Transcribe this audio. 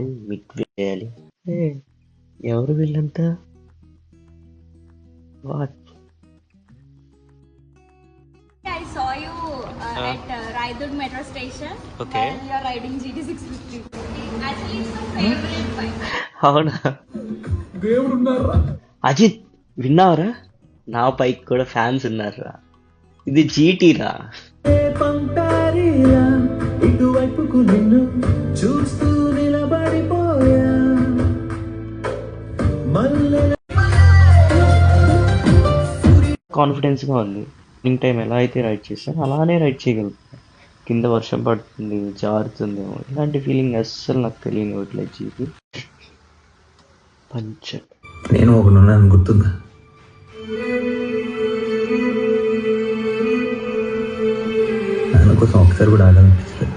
Mid వేయాలి. ఎవరు వీళ్ళంతా? What? I saw you at Raidurg metro station. Okay. And you are riding GT 650. Actually, it's my favorite bike. అవునా? అజిత్ విన్నావరా? నా bike కూడా fans ఉన్నారా. ఇది జీటీరా. ఇటువైపుకు నిన్ను చూస్తూ నిలబడిపోయా. కాన్ఫిడెన్స్ గా ఉంది. ఈవినింగ్ టైం ఎలా అయితే రైడ్ చేస్తానో అలానే రైడ్ చేయగలుగుతాను. కింద వర్షం పడుతుంది, జారుతుందేమో, ఇలాంటి ఫీలింగ్ అస్సలు నాకు తెలియనివ్వట్లేదు. GP puncture. నేను ఒకడున్నాను గుర్తుందా? నాన్న కోసం ఒకసారి కూడా ఆగాలనిపిస్తుంది.